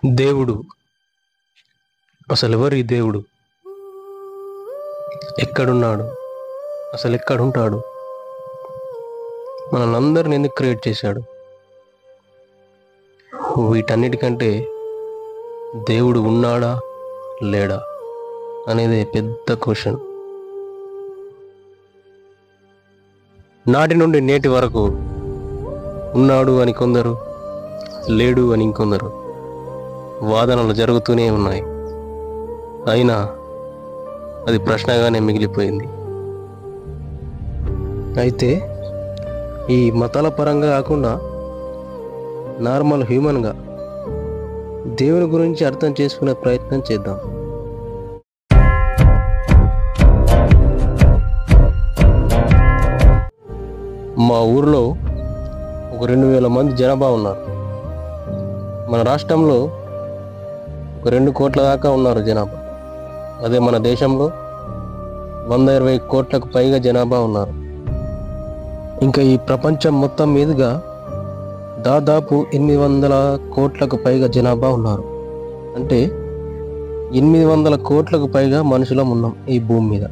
దేవుడు అసలు ఎవరి దేవుడు? ఎక్కడున్నాడు? అసలు ఎక్కడుంటాడు? మనల్ని అందరిని ఎందుకు క్రియేట్ చేశాడు? వీటన్నిటికంటే దేవుడు ఉన్నాడా లేడా అనేది పెద్ద క్వశ్చన్. నాటి నుండి నేటి వరకు ఉన్నాడు అని కొందరు, లేడు అని ఇంకొందరు వాదనలు జరుగుతూనే ఉన్నాయి. అయినా అది ప్రశ్నగానే మిగిలిపోయింది. అయితే ఈ మతాల పరంగా కాకుండా నార్మల్ హ్యూమన్గా దేవుని గురించి అర్థం చేసుకునే ప్రయత్నం చేద్దాం. మా ఊర్లో ఒక 2000 మంది జనాభా ఉన్నారు. మన రాష్ట్రంలో ఒక 2 కోట్ల దాకా ఉన్నారు జనాభా. అదే మన దేశంలో 120 కోట్లకు పైగా జనాభా ఉన్నారు. ఇంకా ఈ ప్రపంచం మొత్తం మీదుగా దాదాపు 800 కోట్లకు పైగా జనాభా ఉన్నారు. అంటే 800 కోట్లకు పైగా మనుషులం ఉన్నాం ఈ భూమి మీద.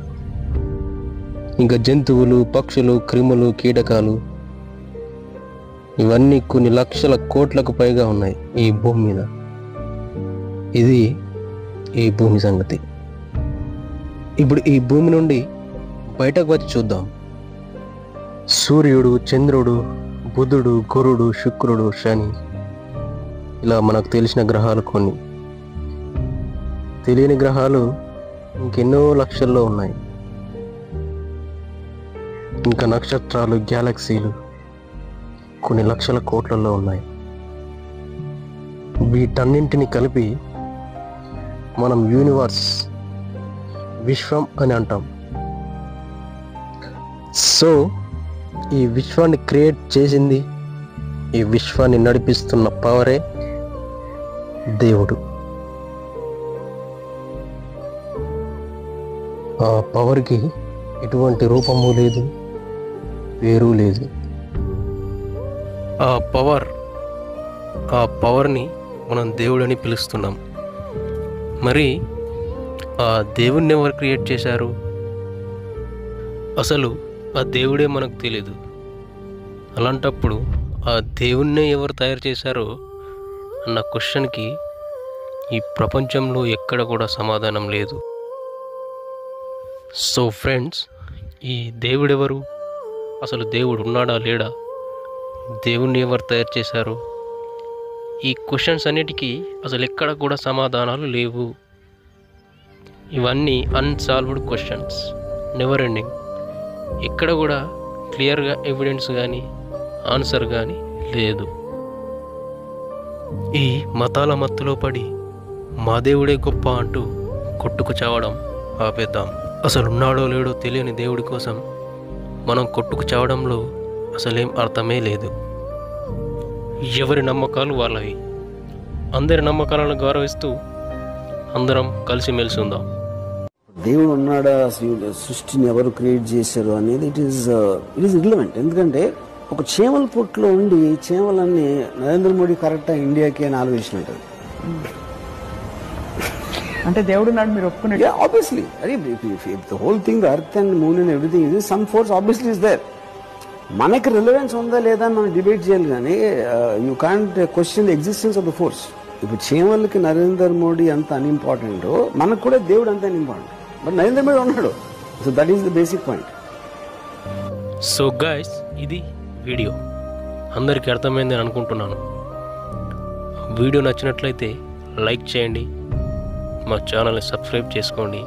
ఇంకా జంతువులు, పక్షులు, క్రిములు, కీటకాలు ఇవన్నీ కొన్ని లక్షల కోట్లకు పైగా ఉన్నాయి ఈ భూమి మీద. ఇది ఈ భూమి సంగతి. ఇప్పుడు ఈ భూమి నుండి బయటకు వచ్చి చూద్దాం. సూర్యుడు, చంద్రుడు, బుధుడు, గురుడు, శుక్రుడు, శని, ఇలా మనకు తెలిసిన గ్రహాలు కొన్ని. తెలియని గ్రహాలు ఇంకెన్నో లక్షల్లో ఉన్నాయి. ఇంకా నక్షత్రాలు, గ్యాలక్సీలు కొన్ని లక్షల కోట్లలో ఉన్నాయి. వీటన్నింటిని కలిపి మనం యూనివర్స్, విశ్వం అని అంటాం. సో ఈ విశ్వాన్ని క్రియేట్ చేసింది, ఈ విశ్వాన్ని నడిపిస్తున్న పవరే దేవుడు. ఆ పవర్కి ఎటువంటి రూపము లేదు, పేరు లేదు. ఆ పవర్ని మనం దేవుడని పిలుస్తున్నాం. మరి ఆ దేవుణ్ణి ఎవరు క్రియేట్ చేశారు? అసలు ఆ దేవుడే మనకు తెలియదు. అలాంటప్పుడు ఆ దేవుణ్ణి ఎవరు తయారు చేశారో అన్న క్వశ్చన్కి ఈ ప్రపంచంలో ఎక్కడ కూడా సమాధానం లేదు. సో ఫ్రెండ్స్, ఈ దేవుడెవరు? అసలు దేవుడు ఉన్నాడా లేడా? దేవుణ్ణి ఎవరు తయారు చేశారు? ఈ క్వశ్చన్స్ అన్నిటికీ అసలు ఎక్కడ కూడా సమాధానాలు లేవు. ఇవన్నీ అన్సాల్వ్డ్ క్వశ్చన్స్, నెవర్ ఎండింగ్. ఎక్కడ కూడా క్లియర్గా ఎవిడెన్స్ కానీ ఆన్సర్ కానీ లేదు. ఈ మతాల మత్తులో పడి మా దేవుడే గొప్ప అంటూ కొట్టుకు చావడం ఆపేద్దాం. అసలు ఉన్నాడో లేడో తెలియని దేవుడి కోసం మనం కొట్టుకు చావడంలో అసలేం అర్థమే లేదు. ఎవరి నమ్మకాలు వాళ్ళవి. అందరి నమ్మకాలను గౌరవిస్తూ అందరం కలిసిమెలిసి ఉందాం. దేవుడు ఉన్నాడా, సృష్టిని ఎవరు క్రియేట్ చేశారు అనేది ఇట్ ఈస్ రిలవెంట్. ఎందుకంటే ఒక చీమల పుట్లో ఉండి చీమలన్నీ నరేంద్ర మోడీ కరెక్టా ఇండియాకి అని ఆలోచించినట్టు. అంటే దేవుడు నాడు మీరు ఒప్పుకునే obviously the whole thing, the earth and moon and everything is some force obviously is there. మనకి రిలవెన్స్ ఉందా లేదా అని మనం డిబేట్ చేయాలి, కానీ you can't question the existence of the force. ఇప్పుడు చీమలకి నరేంద్ర మోడీ అంత అన్ఇంపార్టెంట్, మనకు కూడా దేవుడు అంత అన్ఇంపార్టెంట్. బట్ నరేంద్ర మోడీ ఉన్నాడు. So that is the basic point. So guys, ఇది వీడియో అందరికీ అర్థమైందని అనుకుంటున్నాను. వీడియో నచ్చినట్లయితే లైక్ చేయండి, మా ఛానల్ని సబ్స్క్రైబ్ చేసుకోండి.